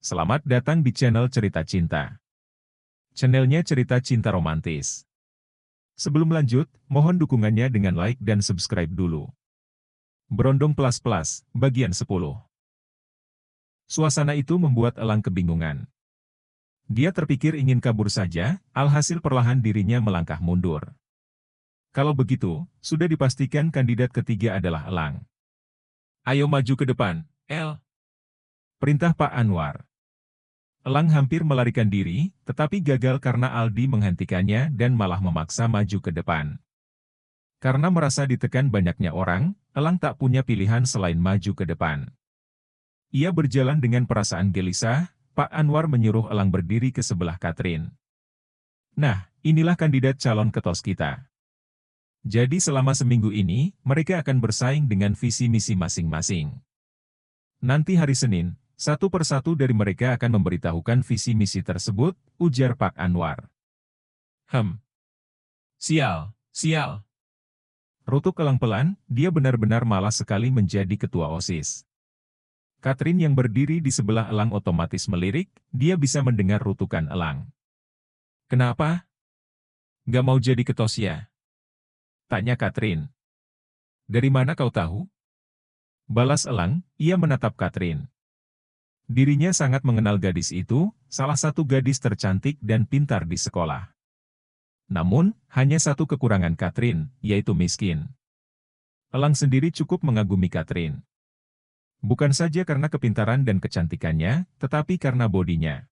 Selamat datang di channel Cerita Cinta. Channelnya cerita cinta romantis. Sebelum lanjut, mohon dukungannya dengan like dan subscribe dulu. Berondong Plus, bagian 10. Suasana itu membuat Elang kebingungan. Dia terpikir ingin kabur saja, alhasil perlahan dirinya melangkah mundur. Kalau begitu, sudah dipastikan kandidat ketiga adalah Elang. Ayo maju ke depan, El. Perintah Pak Anwar. Elang hampir melarikan diri, tetapi gagal karena Aldi menghentikannya dan malah memaksa maju ke depan. Karena merasa ditekan banyaknya orang, Elang tak punya pilihan selain maju ke depan. Ia berjalan dengan perasaan gelisah. Pak Anwar menyuruh Elang berdiri ke sebelah Katrin. Nah, inilah kandidat calon ketos kita. Jadi selama seminggu ini, mereka akan bersaing dengan visi misi masing-masing. Nanti hari Senin, satu persatu dari mereka akan memberitahukan visi misi tersebut, ujar Pak Anwar. Sial. Rutuk Elang pelan, dia benar-benar malas sekali menjadi ketua OSIS. Katrin yang berdiri di sebelah Elang otomatis melirik, dia bisa mendengar rutukan Elang. Kenapa? Gak mau jadi ketos ya? Tanya Katrin. Dari mana kau tahu? Balas Elang, ia menatap Katrin. Dirinya sangat mengenal gadis itu, salah satu gadis tercantik dan pintar di sekolah. Namun, hanya satu kekurangan Katrin, yaitu miskin. Elang sendiri cukup mengagumi Katrin. Bukan saja karena kepintaran dan kecantikannya, tetapi karena bodinya.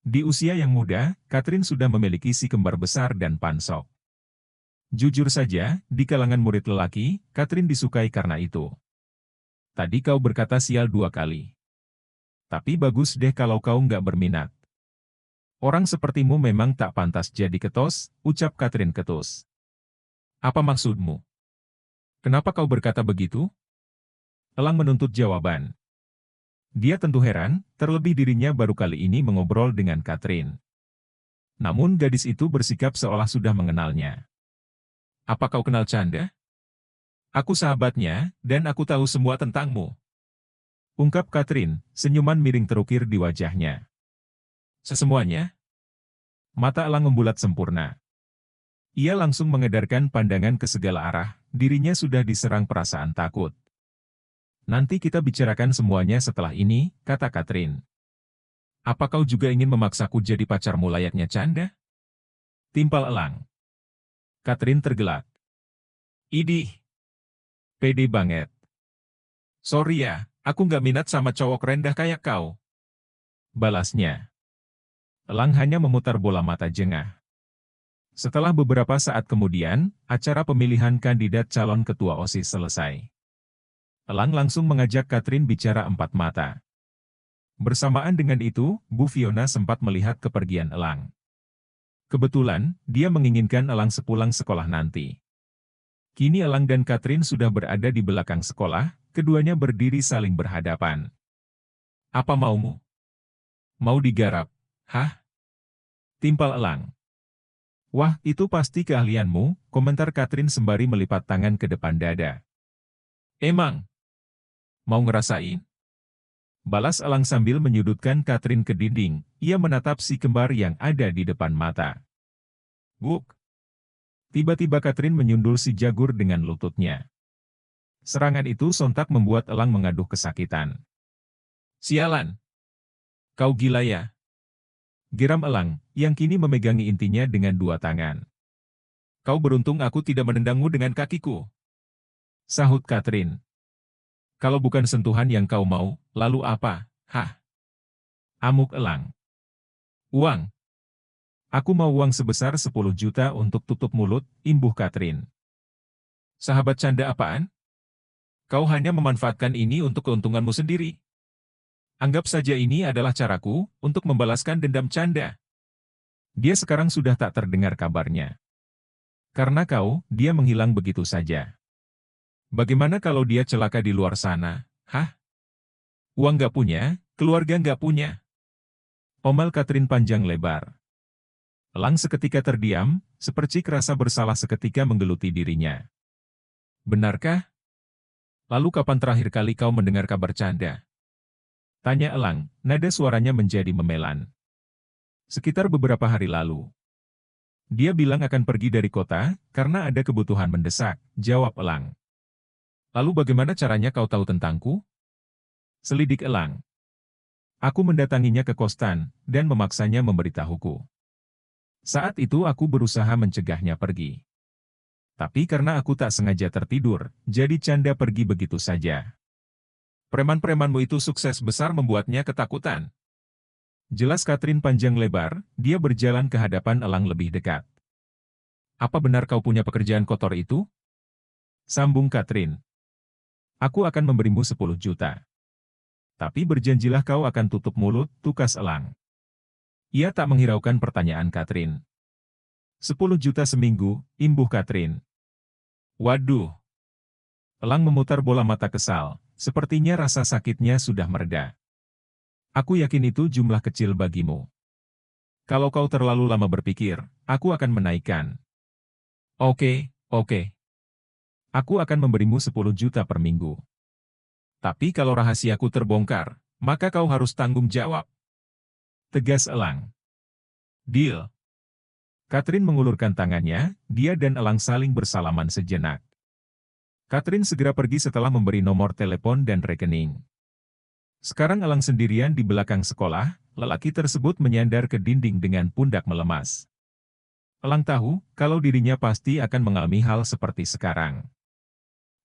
Di usia yang muda, Katrin sudah memiliki si kembar besar dan pansok. Jujur saja, di kalangan murid lelaki, Katrin disukai karena itu. Tadi kau berkata sial 2 kali. Tapi bagus deh kalau kau nggak berminat. Orang sepertimu memang tak pantas jadi ketos, ucap Katrin ketus. Apa maksudmu? Kenapa kau berkata begitu? Elang menuntut jawaban. Dia tentu heran, terlebih dirinya baru kali ini mengobrol dengan Katrin. Namun gadis itu bersikap seolah sudah mengenalnya. Apa kau kenal Canda? Aku sahabatnya, dan aku tahu semua tentangmu. Ungkap Katrin, senyuman miring terukir di wajahnya. Sesemuanya? Mata Elang membulat sempurna. Ia langsung mengedarkan pandangan ke segala arah, dirinya sudah diserang perasaan takut. Nanti kita bicarakan semuanya setelah ini, kata Katrin. Apa kau juga ingin memaksaku jadi pacarmu layaknya Canda? Timpal Elang. Katrin tergelak. Idih. Pede banget. Sorry ya. Aku nggak minat sama cowok rendah kayak kau. Balasnya. Elang hanya memutar bola mata jengah. Setelah beberapa saat kemudian, acara pemilihan kandidat calon ketua OSIS selesai. Elang langsung mengajak Katrin bicara 4 mata. Bersamaan dengan itu, Bu Fiona sempat melihat kepergian Elang. Kebetulan, dia menginginkan Elang sepulang sekolah nanti. Kini Elang dan Katrin sudah berada di belakang sekolah, keduanya berdiri saling berhadapan. Apa maumu? Mau digarap? Hah? Timpal Elang. Wah, itu pasti keahlianmu, komentar Katrin sembari melipat tangan ke depan dada. Emang? Mau ngerasain? Balas Elang sambil menyudutkan Katrin ke dinding, ia menatap si kembar yang ada di depan mata. Buk! Tiba-tiba Katrin menyundul si jagur dengan lututnya. Serangan itu sontak membuat Elang mengaduh kesakitan. Sialan! Kau gila ya? Geram Elang, yang kini memegangi intinya dengan 2 tangan. Kau beruntung aku tidak menendangmu dengan kakiku. Sahut Katrin. Kalau bukan sentuhan yang kau mau, lalu apa? Hah? Amuk Elang. Uang. Aku mau uang sebesar 10 juta untuk tutup mulut, imbuh Katrin. Sahabat Canda apaan? Kau hanya memanfaatkan ini untuk keuntunganmu sendiri. Anggap saja ini adalah caraku untuk membalaskan dendam Canda. Dia sekarang sudah tak terdengar kabarnya. Karena kau, dia menghilang begitu saja. Bagaimana kalau dia celaka di luar sana? Hah? Uang gak punya, keluarga gak punya. Omel Katrin panjang lebar. Elang seketika terdiam, sepercik rasa bersalah seketika menggeluti dirinya. Benarkah? Lalu kapan terakhir kali kau mendengar kabar Canda? Tanya Elang, nada suaranya menjadi memelan. Sekitar beberapa hari lalu. Dia bilang akan pergi dari kota, karena ada kebutuhan mendesak, jawab Elang. Lalu bagaimana caranya kau tahu tentangku? Selidik Elang. Aku mendatanginya ke kosan, dan memaksanya memberitahuku. Saat itu aku berusaha mencegahnya pergi. Tapi karena aku tak sengaja tertidur, jadi Canda pergi begitu saja. Preman-premanmu itu sukses besar membuatnya ketakutan. Jelas Katrin panjang lebar, dia berjalan ke hadapan Elang lebih dekat. Apa benar kau punya pekerjaan kotor itu? Sambung Katrin. Aku akan memberimu 10 juta. Tapi berjanjilah kau akan tutup mulut, tukas Elang. Ia tak menghiraukan pertanyaan Katrin. 10 juta seminggu, imbuh Katrin. Waduh. Elang memutar bola mata kesal, sepertinya rasa sakitnya sudah mereda. Aku yakin itu jumlah kecil bagimu. Kalau kau terlalu lama berpikir, aku akan menaikkan. Oke. Aku akan memberimu 10 juta per minggu. Tapi kalau rahasiaku terbongkar, maka kau harus tanggung jawab. Tegas Elang. Deal. Katrin mengulurkan tangannya, dia dan Elang saling bersalaman sejenak. Katrin segera pergi setelah memberi nomor telepon dan rekening. Sekarang Elang sendirian di belakang sekolah, lelaki tersebut menyandar ke dinding dengan pundak melemas. Elang tahu, kalau dirinya pasti akan mengalami hal seperti sekarang.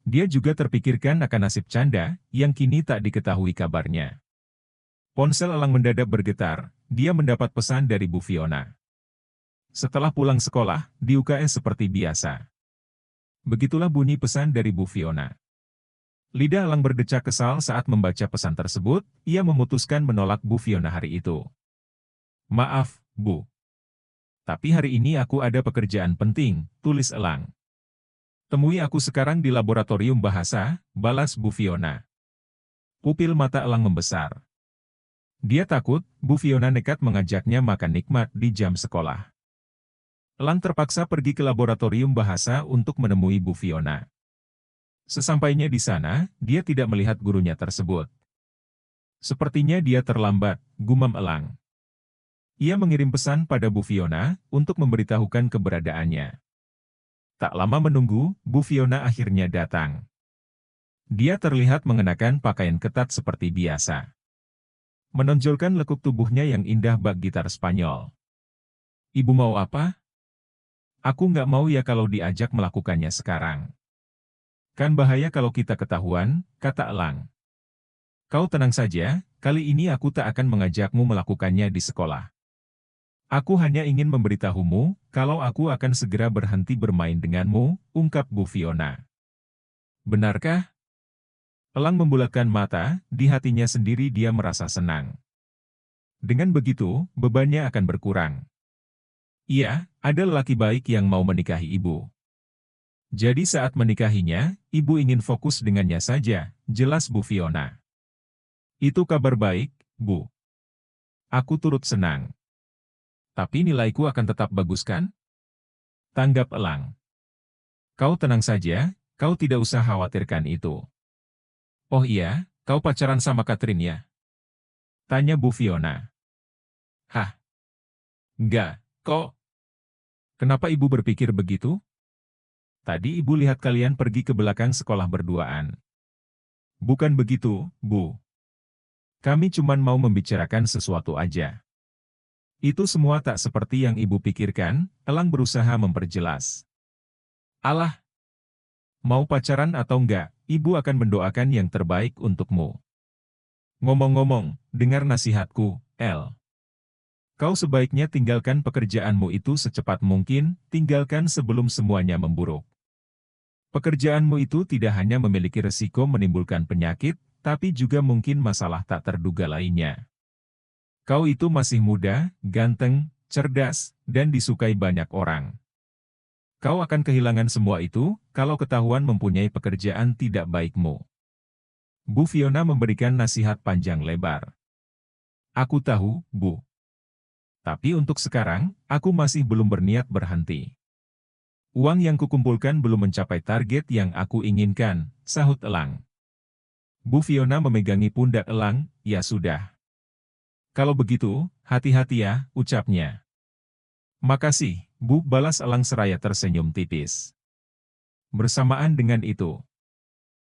Dia juga terpikirkan akan nasib Canda, yang kini tak diketahui kabarnya. Ponsel Elang mendadak bergetar, dia mendapat pesan dari Bu Fiona. Setelah pulang sekolah, di UKS seperti biasa. Begitulah bunyi pesan dari Bu Fiona. Lidah Elang berdecak kesal saat membaca pesan tersebut, ia memutuskan menolak Bu Fiona hari itu. Maaf, Bu. Tapi hari ini aku ada pekerjaan penting, tulis Elang. Temui aku sekarang di laboratorium bahasa, balas Bu Fiona. Pupil mata Elang membesar. Dia takut, Bu Fiona nekat mengajaknya makan nikmat di jam sekolah. Elang terpaksa pergi ke laboratorium bahasa untuk menemui Bu Fiona. Sesampainya di sana, dia tidak melihat gurunya tersebut. Sepertinya dia terlambat, gumam Elang. Ia mengirim pesan pada Bu Fiona untuk memberitahukan keberadaannya. Tak lama menunggu, Bu Fiona akhirnya datang. Dia terlihat mengenakan pakaian ketat seperti biasa. Menonjolkan lekuk tubuhnya yang indah bak gitar Spanyol. Ibu mau apa? Aku nggak mau ya kalau diajak melakukannya sekarang. Kan bahaya kalau kita ketahuan, kata Elang. Kau tenang saja, kali ini aku tak akan mengajakmu melakukannya di sekolah. Aku hanya ingin memberitahumu, kalau aku akan segera berhenti bermain denganmu, ungkap Bu Fiona. Benarkah? Elang membulatkan mata, di hatinya sendiri dia merasa senang. Dengan begitu, bebannya akan berkurang. Iya, ada lelaki baik yang mau menikahi ibu. Jadi saat menikahinya, ibu ingin fokus dengannya saja, jelas Bu Fiona. Itu kabar baik, Bu. Aku turut senang. Tapi nilaiku akan tetap bagus kan? Tanggap Elang. Kau tenang saja, kau tidak usah khawatirkan itu. Oh iya, kau pacaran sama Katrin ya? Tanya Bu Fiona. Hah? Enggak, kok? Kenapa ibu berpikir begitu? Tadi ibu lihat kalian pergi ke belakang sekolah berduaan. Bukan begitu, Bu. Kami cuma mau membicarakan sesuatu aja. Itu semua tak seperti yang ibu pikirkan, Elang berusaha memperjelas. Alah, mau pacaran atau enggak, ibu akan mendoakan yang terbaik untukmu. Ngomong-ngomong, dengar nasihatku, El. Kau sebaiknya tinggalkan pekerjaanmu itu secepat mungkin, tinggalkan sebelum semuanya memburuk. Pekerjaanmu itu tidak hanya memiliki resiko menimbulkan penyakit, tapi juga mungkin masalah tak terduga lainnya. Kau itu masih muda, ganteng, cerdas, dan disukai banyak orang. Kau akan kehilangan semua itu, kalau ketahuan mempunyai pekerjaan tidak baikmu. Bu Fiona memberikan nasihat panjang lebar. Aku tahu, Bu. Tapi untuk sekarang, aku masih belum berniat berhenti. Uang yang kukumpulkan belum mencapai target yang aku inginkan, sahut Elang. Bu Fiona memegangi pundak Elang, ya sudah. Kalau begitu, hati-hati ya, ucapnya. Makasih, Bu, balas Elang seraya tersenyum tipis. Bersamaan dengan itu,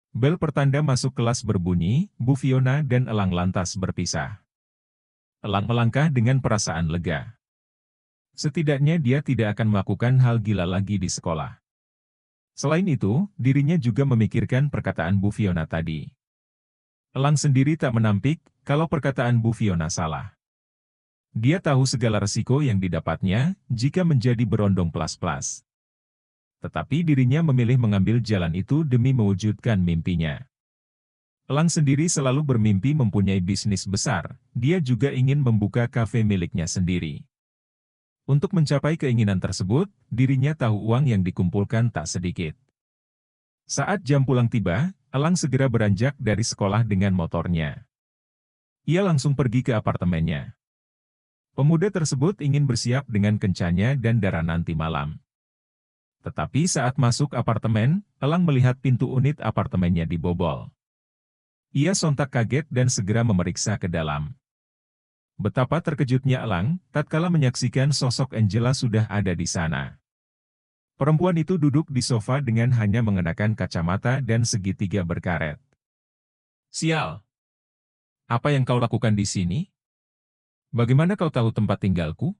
bel pertanda masuk kelas berbunyi, Bu Fiona dan Elang lantas berpisah. Elang melangkah dengan perasaan lega. Setidaknya dia tidak akan melakukan hal gila lagi di sekolah. Selain itu, dirinya juga memikirkan perkataan Bu Fiona tadi. Elang sendiri tak menampik kalau perkataan Bu Fiona salah. Dia tahu segala resiko yang didapatnya jika menjadi berondong pelas-pelas. Tetapi dirinya memilih mengambil jalan itu demi mewujudkan mimpinya. Elang sendiri selalu bermimpi mempunyai bisnis besar, dia juga ingin membuka kafe miliknya sendiri. Untuk mencapai keinginan tersebut, dirinya tahu uang yang dikumpulkan tak sedikit. Saat jam pulang tiba, Elang segera beranjak dari sekolah dengan motornya. Ia langsung pergi ke apartemennya. Pemuda tersebut ingin bersiap dengan kencannya dan darah nanti malam. Tetapi saat masuk apartemen, Elang melihat pintu unit apartemennya dibobol. Ia sontak kaget dan segera memeriksa ke dalam. Betapa terkejutnya Elang, tatkala menyaksikan sosok Angela sudah ada di sana. Perempuan itu duduk di sofa dengan hanya mengenakan kacamata dan segitiga berkaret. Sial! Apa yang kau lakukan di sini? Bagaimana kau tahu tempat tinggalku?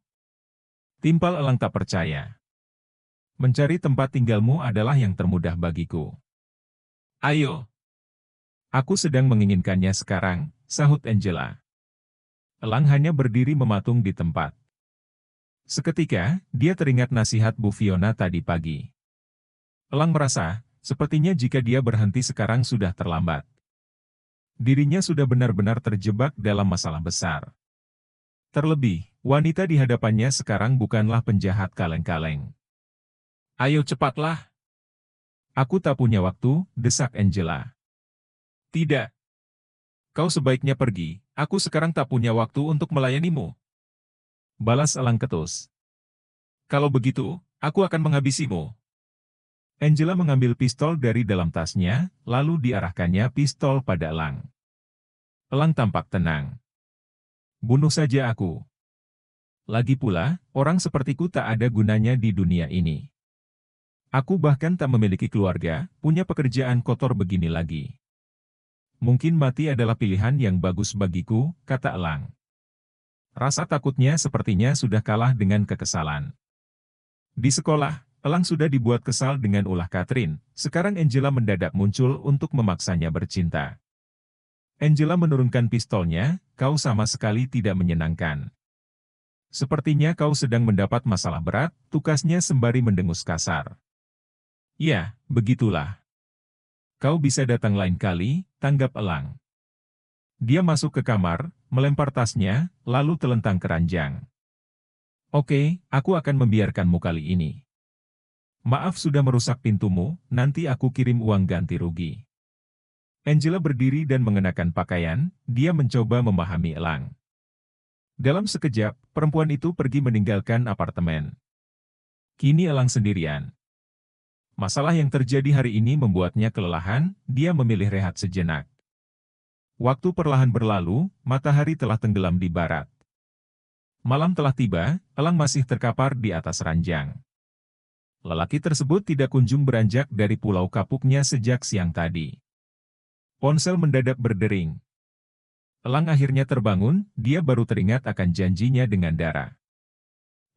Timpal Elang tak percaya. Mencari tempat tinggalmu adalah yang termudah bagiku. Ayo. Aku sedang menginginkannya sekarang, sahut Angela. Elang hanya berdiri mematung di tempat. Seketika, dia teringat nasihat Bu Fiona tadi pagi. Elang merasa, sepertinya jika dia berhenti sekarang sudah terlambat. Dirinya sudah benar-benar terjebak dalam masalah besar. Terlebih, wanita di hadapannya sekarang bukanlah penjahat kaleng-kaleng. Ayo cepatlah. Aku tak punya waktu, desak Angela. Tidak. Kau sebaiknya pergi, aku sekarang tak punya waktu untuk melayanimu. Balas Elang ketus. Kalau begitu, aku akan menghabisimu. Angela mengambil pistol dari dalam tasnya, lalu diarahkannya pistol pada Elang. Elang tampak tenang. Bunuh saja aku. Lagi pula, orang sepertiku tak ada gunanya di dunia ini. Aku bahkan tak memiliki keluarga, punya pekerjaan kotor begini lagi. Mungkin mati adalah pilihan yang bagus bagiku, kata Elang. Rasa takutnya sepertinya sudah kalah dengan kekesalan. Di sekolah, Elang sudah dibuat kesal dengan ulah Catherine, sekarang Angela mendadak muncul untuk memaksanya bercinta. Angela menurunkan pistolnya, kau sama sekali tidak menyenangkan. Sepertinya kau sedang mendapat masalah berat, tukasnya sembari mendengus kasar. Ya, begitulah. Kau bisa datang lain kali, tanggap Elang. Dia masuk ke kamar, melempar tasnya, lalu telentang ke ranjang. Oke, aku akan membiarkanmu kali ini. Maaf sudah merusak pintumu, nanti aku kirim uang ganti rugi. Angela berdiri dan mengenakan pakaian, dia mencoba memahami Elang. Dalam sekejap, perempuan itu pergi meninggalkan apartemen. Kini Elang sendirian. Masalah yang terjadi hari ini membuatnya kelelahan, dia memilih rehat sejenak. Waktu perlahan berlalu, matahari telah tenggelam di barat. Malam telah tiba, Elang masih terkapar di atas ranjang. Lelaki tersebut tidak kunjung beranjak dari pulau kapuknya sejak siang tadi. Ponsel mendadak berdering. Elang akhirnya terbangun, dia baru teringat akan janjinya dengan Dara.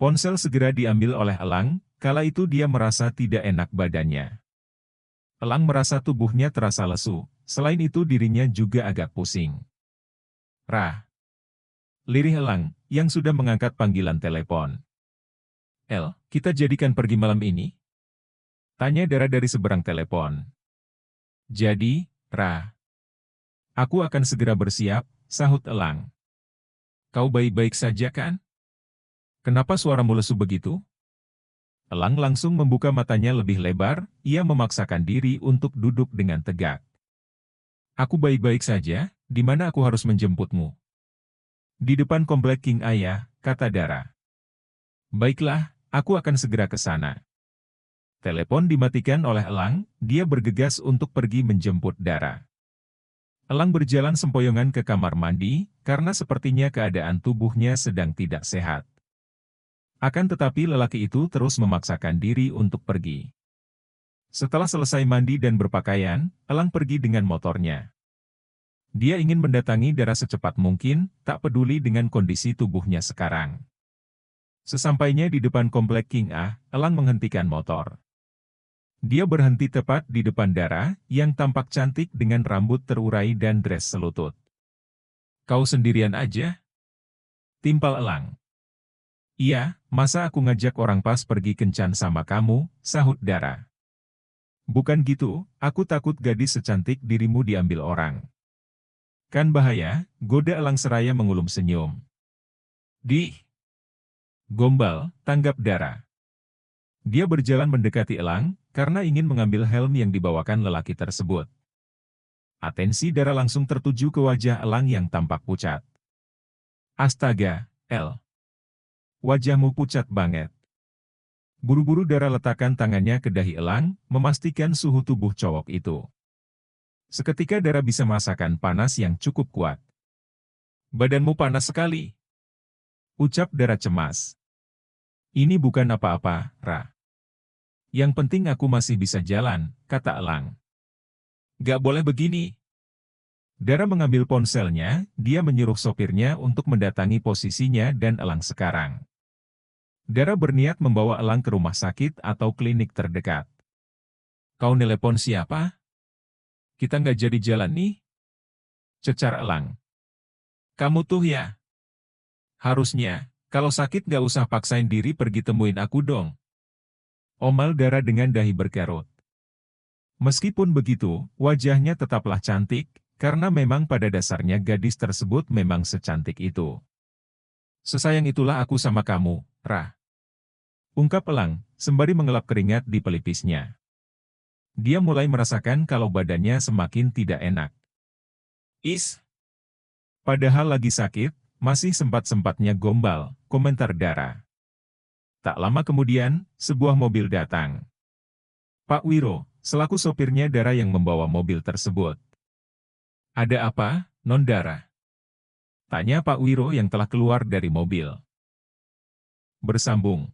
Ponsel segera diambil oleh Elang, kala itu dia merasa tidak enak badannya. Elang merasa tubuhnya terasa lesu, selain itu dirinya juga agak pusing. Rah! Lirih Elang, yang sudah mengangkat panggilan telepon. El, kita jadikan pergi malam ini? Tanya Dara dari seberang telepon. Jadi, Rah. Aku akan segera bersiap, sahut Elang. Kau baik-baik saja kan? Kenapa suaramu lesu begitu? Elang langsung membuka matanya lebih lebar, ia memaksakan diri untuk duduk dengan tegak. Aku baik-baik saja, di mana aku harus menjemputmu? Di depan komplek King Ayah, kata Dara. Baiklah, aku akan segera ke sana. Telepon dimatikan oleh Elang, dia bergegas untuk pergi menjemput Dara. Elang berjalan sempoyongan ke kamar mandi, karena sepertinya keadaan tubuhnya sedang tidak sehat. Akan tetapi lelaki itu terus memaksakan diri untuk pergi. Setelah selesai mandi dan berpakaian, Elang pergi dengan motornya. Dia ingin mendatangi Dara secepat mungkin, tak peduli dengan kondisi tubuhnya sekarang. Sesampainya di depan komplek King Ah, Elang menghentikan motor. Dia berhenti tepat di depan Dara, yang tampak cantik dengan rambut terurai dan dress selutut. "Kau sendirian aja?" timpal Elang. "Iya, masa aku ngajak orang pas pergi kencan sama kamu," sahut Dara. "Bukan gitu, aku takut gadis secantik dirimu diambil orang." "Kan bahaya," goda Elang seraya mengulum senyum. Gombal," tanggap Dara. Dia berjalan mendekati Elang, karena ingin mengambil helm yang dibawakan lelaki tersebut. Atensi Dara langsung tertuju ke wajah Elang yang tampak pucat. "Astaga, El. Wajahmu pucat banget." Buru-buru Dara letakkan tangannya ke dahi Elang, memastikan suhu tubuh cowok itu. Seketika Dara bisa merasakan panas yang cukup kuat. "Badanmu panas sekali," ucap Dara cemas. "Ini bukan apa-apa, Ra. Yang penting aku masih bisa jalan," kata Elang. "Gak boleh begini." Dara mengambil ponselnya, dia menyuruh sopirnya untuk mendatangi posisinya dan Elang sekarang. Dara berniat membawa Elang ke rumah sakit atau klinik terdekat. "Kau nelepon siapa? Kita nggak jadi jalan nih?" cecar Elang. "Kamu tuh ya. Harusnya, kalau sakit nggak usah paksain diri pergi temuin aku dong." Omal Dara dengan dahi berkerut. Meskipun begitu, wajahnya tetaplah cantik, karena memang pada dasarnya gadis tersebut memang secantik itu. "Sesayang itulah aku sama kamu, Ra," ungkap Elang, sembari mengelap keringat di pelipisnya. Dia mulai merasakan kalau badannya semakin tidak enak. Padahal lagi sakit, masih sempat-sempatnya gombal," komentar Dara. Tak lama kemudian, sebuah mobil datang. Pak Wiro, selaku sopirnya Dara yang membawa mobil tersebut. "Ada apa, Non Dara?" tanya Pak Wiro yang telah keluar dari mobil. Bersambung.